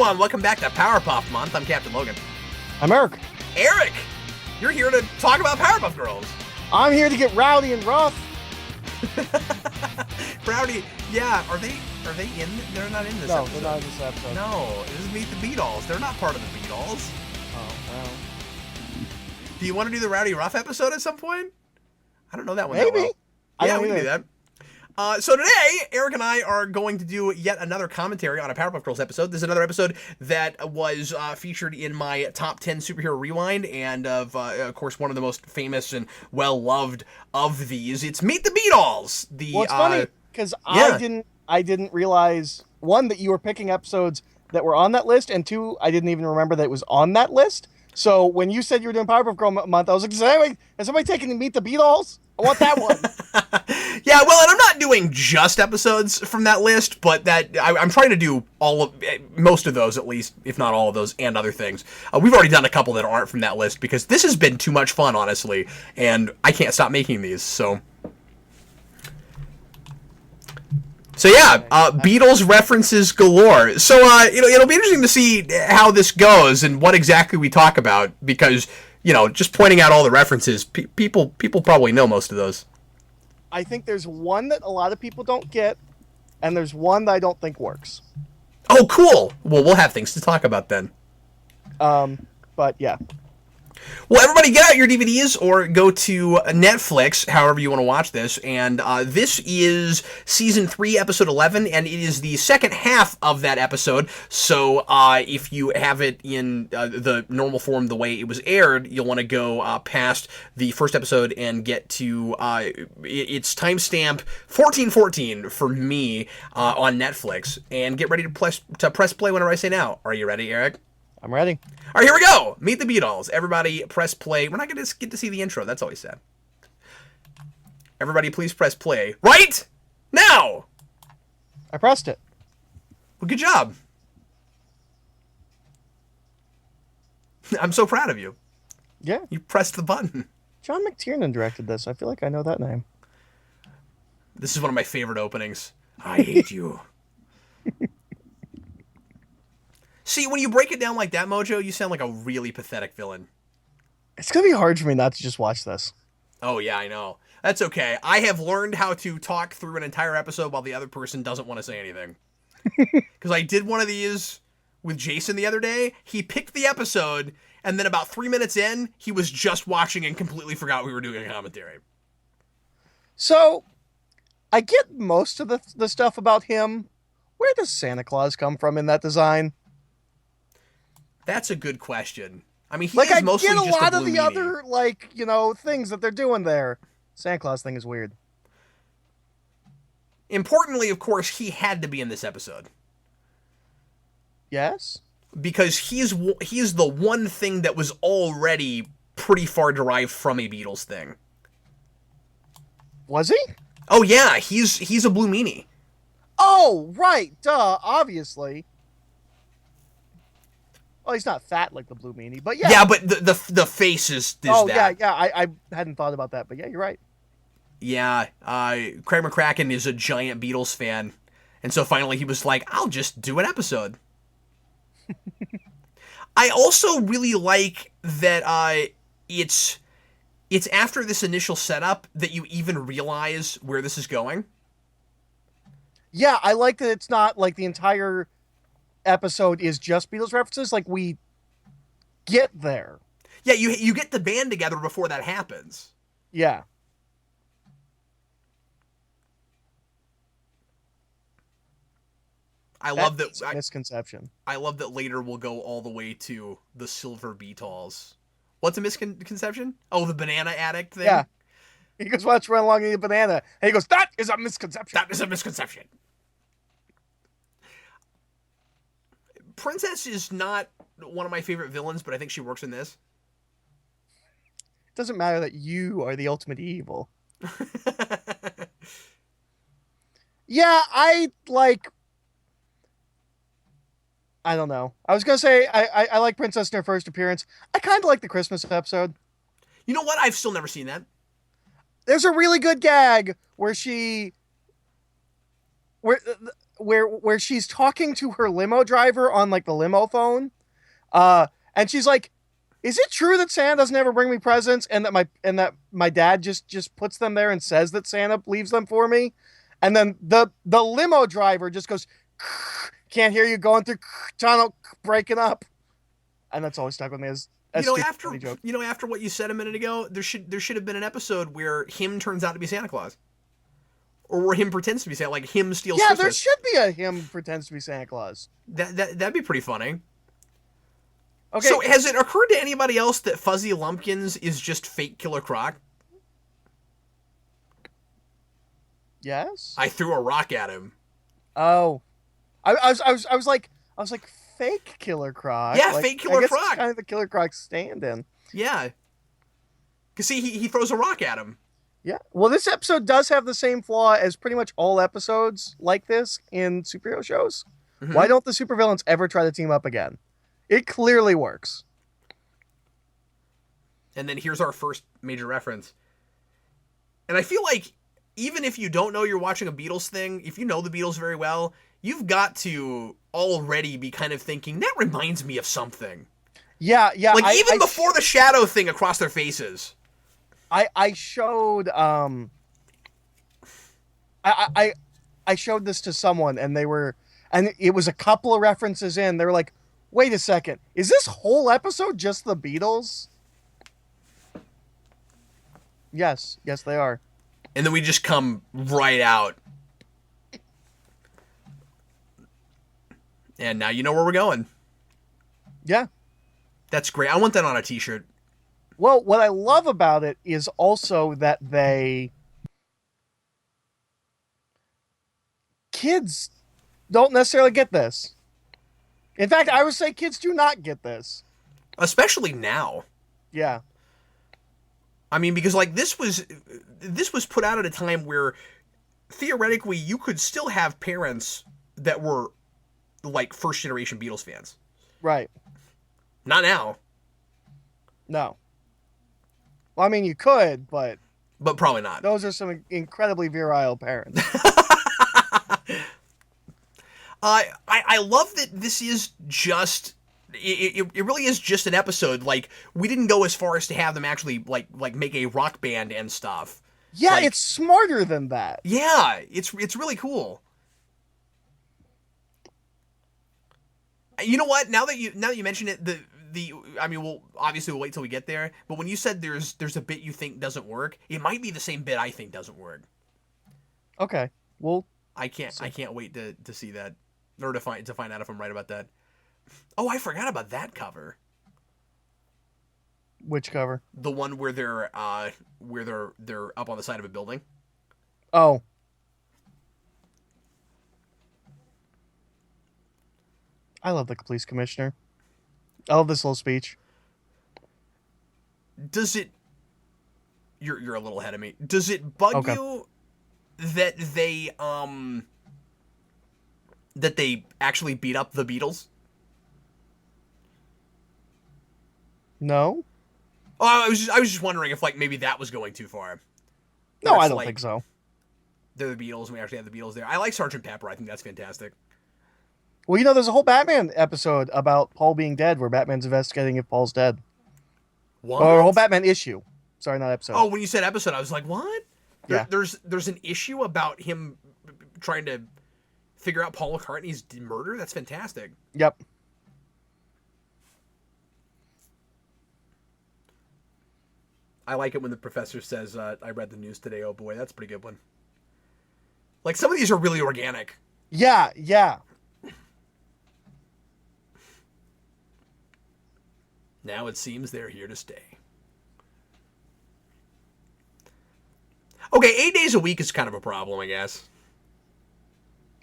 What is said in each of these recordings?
everyone, welcome back to Powerpuff Month. I'm Captain Logan. I'm Eric. Eric, you're here to talk about Powerpuff Girls. I'm here to get rowdy and rough. Rowdy, yeah, are they in? They're not in this No, episode. they're not in this episode. No, this is Meet the Beatles. They're not part of the Beatles. Oh, well. Do you want to do the Rowdy Rough episode at some point? I don't know that one Maybe. that well. I Yeah, don't we can do either. that. So today, Eric and I are going to do yet another commentary on a Powerpuff Girls episode. This is another episode that was featured in my top 10 superhero rewind, and of course, one of the most famous and well-loved of these. It's Meet the Beatles. Well, it's funny because I didn't realize, one, that you were picking episodes that were on that list, and two, I didn't even remember that it was on that list. So when you said you were doing Powerpuff Girl Month, I was like, is somebody taking Meet the Beatles? I want that one. Yeah, well, and I'm not doing just episodes from that list, but that I'm trying to do most of those, at least, if not all of those, and other things. We've already done a couple that aren't from that list because this has been too much fun, honestly, and I can't stop making these. So yeah, Beatles references galore. So it'll be interesting to see how this goes and what exactly we talk about because just pointing out all the references, people probably know most of those. I think there's one that a lot of people don't get, and there's one that I don't think works. Oh, cool. Well, we'll have things to talk about then. But yeah. Well, everybody get out your DVDs or go to Netflix, however you want to watch this. And this is Season 3, Episode 11, and it is the second half of that episode. So if you have it in the normal form, the way it was aired, you'll want to go past the first episode and get to its timestamp 1414 for me on Netflix. And get ready to press play whenever I say now. Are you ready, Eric? I'm ready. All right, here we go. Meet the Beatles. Everybody press play. We're not going to get to see the intro. That's always sad. Everybody please press play right now. I pressed it. Well, good job. I'm so proud of you. Yeah. You pressed the button. John McTiernan directed this. I feel like I know that name. This is one of my favorite openings. I hate you. See, when you break it down like that, Mojo, you sound like a really pathetic villain. It's going to be hard for me not to just watch this. Oh, yeah, I know. That's okay. I have learned how to talk through an entire episode while the other person doesn't want to say anything. Because I did one of these with Jason the other day. He picked the episode, and then about 3 minutes in, he was just watching and completely forgot we were doing a commentary. So, I get most of the stuff about him. Where does Santa Claus come from in that design? That's a good question. I mean, he like, is mostly just I get a lot of the meanie. other, things that they're doing there. Santa Claus thing is weird. Importantly, of course, he had to be in this episode. Yes? Because he's the one thing that was already pretty far derived from a Beatles thing. Was he? Oh, yeah, he's a Blue Meanie. Oh, right, duh, obviously. Well, he's not fat like the Blue Meanie, but yeah. Yeah, but the face is that. Yeah, I hadn't thought about that, but yeah, you're right. Yeah, Craig McCracken is a giant Beatles fan, and so finally he was like, I'll just do an episode. I also really like that it's after this initial setup that you even realize where this is going. Yeah, I like that it's not like the entire episode is just Beatles references. Like, we get there. Yeah, you get the band together before that happens. Yeah. I love that. Misconception. I love that later we'll go all the way to the Silver Beatles. What's a misconception? Oh, the banana addict thing? Yeah. He goes, why don't you run along and eat a banana? And he goes, that is a misconception. That is a misconception. Princess is not one of my favorite villains, but I think she works in this. It doesn't matter that you are the ultimate evil. Yeah, I don't know. I was going to say I like Princess in her first appearance. I kind of like the Christmas episode. You know what? I've still never seen that. There's a really good gag where where she's talking to her limo driver on like the limo phone, and she's like, "Is it true that Santa doesn't ever bring me presents, and that my dad just puts them there and says that Santa leaves them for me?" And then the limo driver just goes, "Can't hear you going through tunnel, breaking up," and that's always stuck with me as after what you said a minute ago, there should have been an episode where him turns out to be Santa Claus. Or where him pretends to be Santa, like him steals Christmas. Yeah, there should be a him pretends to be Santa Claus. That'd be pretty funny. Okay. So has it occurred to anybody else that Fuzzy Lumpkins is just fake Killer Croc? Yes. I threw a rock at him. Oh, I was like fake Killer Croc. Yeah, like, fake Killer I guess Croc. It's kind of the Killer Croc stand-in. Yeah. Cause see, he throws a rock at him. Yeah. Well, this episode does have the same flaw as pretty much all episodes like this in superhero shows. Mm-hmm. Why don't the supervillains ever try to team up again? It clearly works. And then here's our first major reference. And I feel like even if you don't know you're watching a Beatles thing, if you know the Beatles very well, you've got to already be kind of thinking, that reminds me of something. Yeah. Like even before the shadow thing across their faces. I showed I showed this to someone and it was a couple of references in. They were like, "Wait a second, is this whole episode just the Beatles?" Yes, they are. And then we just come right out. And now you know where we're going. Yeah. That's great. I want that on a t-shirt. Well, what I love about it is also that kids don't necessarily get this. In fact, I would say kids do not get this. Especially now. Yeah. I mean, because like this was put out at a time where theoretically you could still have parents that were like first generation Beatles fans. Right. Not now. No. Well, I mean, you could, but probably not. Those are some incredibly virile parents. I love that this is just it really is just an episode. Like we didn't go as far as to have them actually like make a rock band and stuff. Yeah, like, it's smarter than that. Yeah, it's really cool. You know what? Now that you mention it, I mean, we'll wait till we get there. But when you said there's a bit you think doesn't work, it might be the same bit I think doesn't work. Okay, well, I can't wait to see that, or to find out if I'm right about that. Oh, I forgot about that cover. Which cover? The one where they're up on the side of a building. Oh. I love the police commissioner. I love this little speech. Does it... You're a little ahead of me. Does it bug you that they actually beat up the Beatles? No. Oh, I was just wondering if like maybe that was going too far. No, I don't think so. They're the Beatles, and we actually have the Beatles there. I like Sgt. Pepper. I think that's fantastic. Well, you know, there's a whole Batman episode about Paul being dead, where Batman's investigating if Paul's dead. What? Or a whole Batman issue. Sorry, not episode. Oh, when you said episode, I was like, what? Yeah. There's an issue about him trying to figure out Paul McCartney's murder? That's fantastic. Yep. I like it when the professor says, I read the news today. Oh boy, that's a pretty good one. Like, some of these are really organic. Yeah. Now it seems they're here to stay. Okay, 8 days a week is kind of a problem, I guess.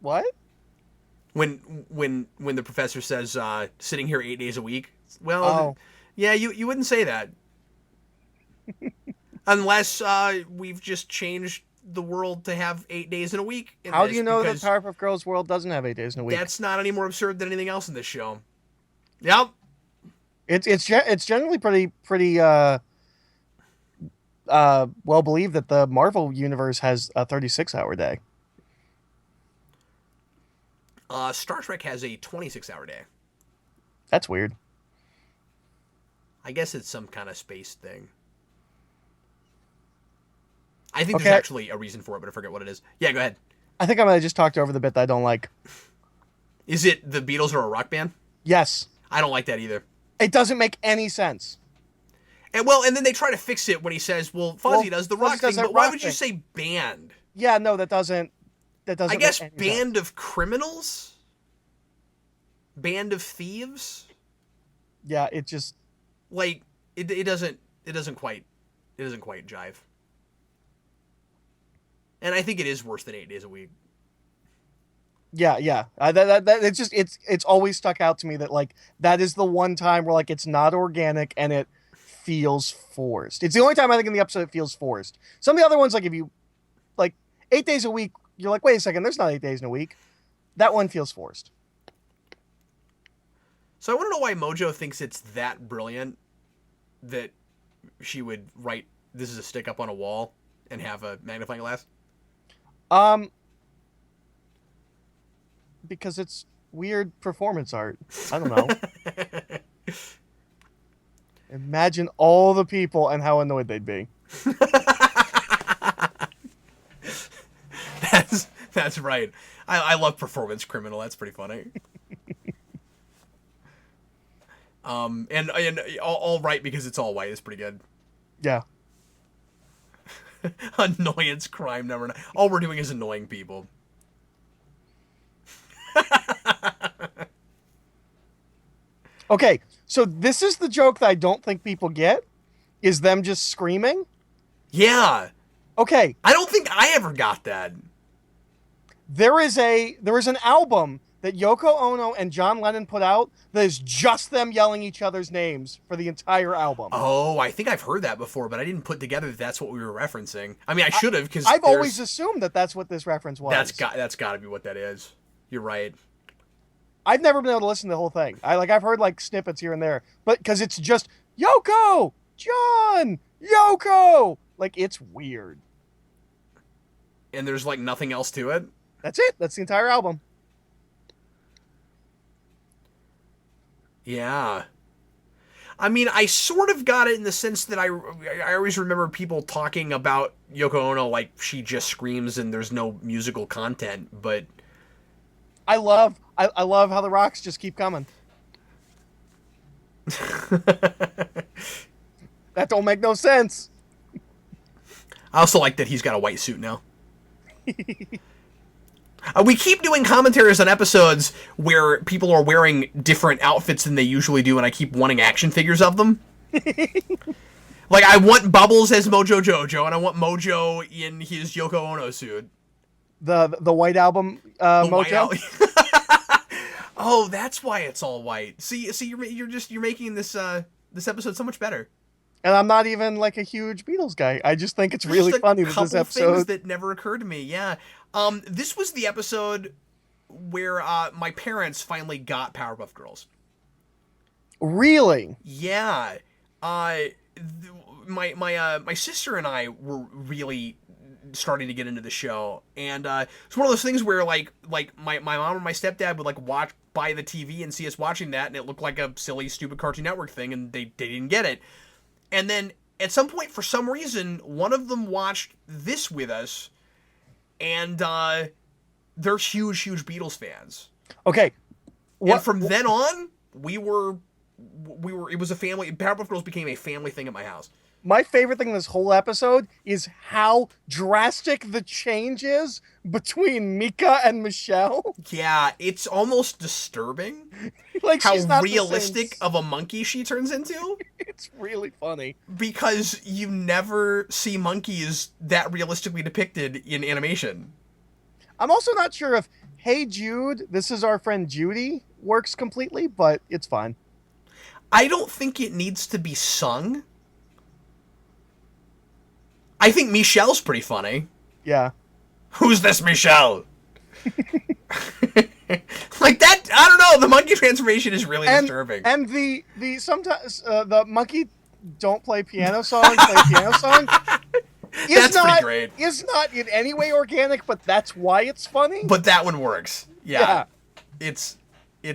What? When the professor says sitting here 8 days a week, well, yeah, you wouldn't say that. Unless we've just changed the world to have 8 days in a week. How do you know that Powerpuff Girls world doesn't have 8 days in a week? That's not any more absurd than anything else in this show. Yep. It's generally pretty well believed that the Marvel universe has a 36-hour day. Star Trek has a 26-hour day. That's weird. I guess it's some kind of space thing. I think there's actually a reason for it, but I forget what it is. Yeah, go ahead. I think I'm going to just talk over the bit that I don't like. Is it the Beatles are a rock band? Yes. I don't like that either. It doesn't make any sense. And then they try to fix it when he says, well, Fuzzy does the rock thing, but why would you say band? Yeah, no, that doesn't I guess make any band sense. of criminals? Band of thieves? Yeah, it just... Like, it doesn't quite jive. And I think it is worse than 8 days a week. Yeah. It's always stuck out to me that, like, that is the one time where, like, it's not organic and it feels forced. It's the only time I think in the episode it feels forced. Some of the other ones, like, if you, like, 8 days a week, you're like, wait a second, there's not 8 days in a week. That one feels forced. So I want to know why Mojo thinks it's that brilliant that she would write, this is a stick up on a wall and have a magnifying glass. Because it's weird performance art. I don't know. Imagine all the people and how annoyed they'd be. That's right. I love Performance Criminal. That's pretty funny. And all right because it's all white is pretty good. Yeah. Annoyance crime number 9. All we're doing is annoying people. Okay, so this is the joke that I don't think people get, is them just screaming. Yeah. Okay. I don't think I ever got that. There is an album that Yoko Ono and John Lennon put out that is just them yelling each other's names for the entire album. Oh, I think I've heard that before, but I didn't put together that that's what we were referencing. I mean, I should have, because I've always assumed that that's what this reference was. That's got to be what that is. You're right. I've never been able to listen to the whole thing. I've heard like snippets here and there, but because it's just Yoko, John, Yoko, like it's weird. And there's like nothing else to it. That's it. That's the entire album. Yeah. I mean, I sort of got it in the sense that I always remember people talking about Yoko Ono like she just screams and there's no musical content, but I love how the rocks just keep coming. That don't make no sense. I also like that he's got a white suit now. We keep doing commentaries on episodes where people are wearing different outfits than they usually do, and I keep wanting action figures of them. Like, I want Bubbles as Mojo Jojo, and I want Mojo in his Yoko Ono suit. The White Album Mojo? Oh, that's why it's all white. See, you're making this episode so much better. And I'm not even like a huge Beatles guy. I just think it's really funny that this episode. Things that never occurred to me. Yeah. This was the episode where my parents finally got Powerpuff Girls. Really? Yeah. My sister and I were really starting to get into the show, and it's one of those things where like my mom or my stepdad would like watch by the TV and see us watching that, and it looked like a silly, stupid Cartoon Network thing, and they didn't get it. And then at some point, for some reason, one of them watched this with us, and they're huge Beatles fans. Okay. And from then on, we were. It was a family. Powerpuff Girls became a family thing at my house. My favorite thing in this whole episode is how drastic the change is between Mika and Michelle. Yeah, it's almost disturbing. Like how she's not realistic of a monkey she turns into. It's really funny. Because you never see monkeys that realistically depicted in animation. I'm also not sure if Hey Jude, this is our friend Judy works completely, but it's fine. I don't think it needs to be sung. I think Michelle's pretty funny. Yeah. Who's this Michelle? Like that, I don't know, the monkey transformation is really disturbing. And the sometimes the monkey don't play piano song, play piano song. That's pretty great. Is not in any way organic, but that's why it's funny. But that one works. Yeah. It's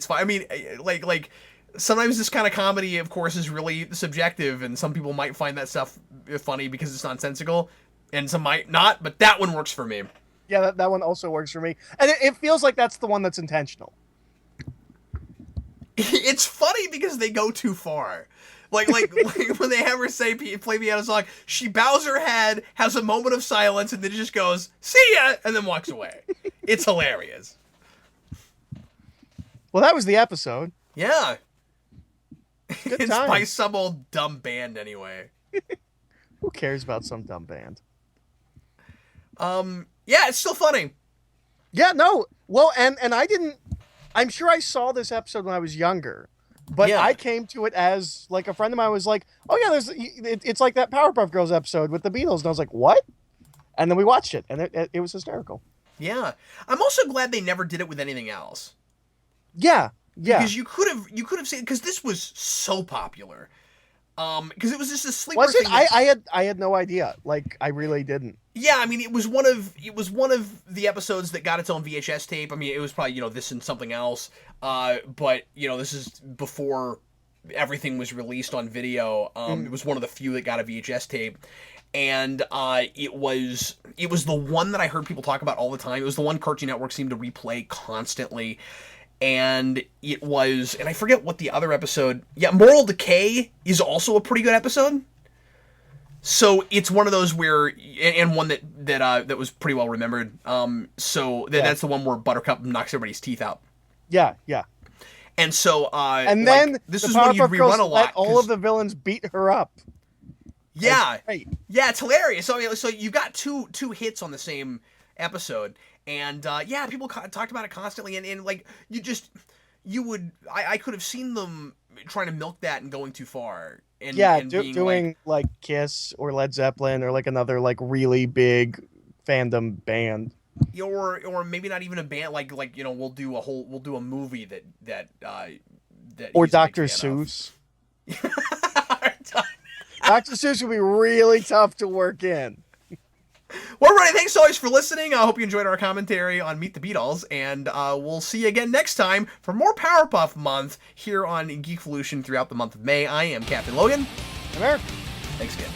fine. I mean, like sometimes this kind of comedy, of course, is really subjective, and some people might find that stuff funny because it's nonsensical, and some might not. But that one works for me. Yeah, that one also works for me, and it feels like that's the one that's intentional. It's funny because they go too far. Like when they have her say play piano song, she bows her head, has a moment of silence, and then just goes, "See ya," and then walks away. It's hilarious. Well, that was the episode. Yeah. Good It's time. by some old dumb band anyway. Who cares about some dumb band? Yeah, it's still funny. Yeah, no. Well, and I didn't. I'm sure I saw this episode when I was younger, but Yeah. I came to it as like a friend of mine was like, "Oh yeah, it's like that Powerpuff Girls episode with the Beatles," and I was like, "What?" And then we watched it, and it was hysterical. Yeah. I'm also glad they never did it with anything else. Yeah. Because you could have seen, because this was so popular. Because it was just a sleeper Was it? thing. That, I had no idea. Like I really didn't. yeah, I mean, it was one of the episodes that got its own VHS tape. I mean, it was probably, this and something else. But this is before everything was released on video. It was one of the few that got a VHS tape. And it was the one that I heard people talk about all the time. It was the one Cartoon Network seemed to replay constantly. And it was, and I forget what the other episode. Yeah, Moral Decay is also a pretty good episode. So it's one of those where, and one that was pretty well remembered. That's the one where Buttercup knocks everybody's teeth out. Yeah. And so, and then this the is when you Powerpuff Girls rerun a lot. let all of the villains beat her up. Yeah, Right. yeah, it's hilarious. So, so you got two hits on the same episode, and people talked about it constantly, and like I could have seen them trying to milk that and going too far, and doing like Kiss or Led Zeppelin or like another like really big fandom band, or maybe not even a band, like we'll do a movie that or Dr. Seuss. Dr. Seuss would be really tough to work in. Well, everybody, thanks always for listening. I hope you enjoyed our commentary on Meet the Beatles, and we'll see you again next time for more Powerpuff Month here on Geekvolution throughout the month of May. I am Captain Logan. I'm Eric. Thanks again.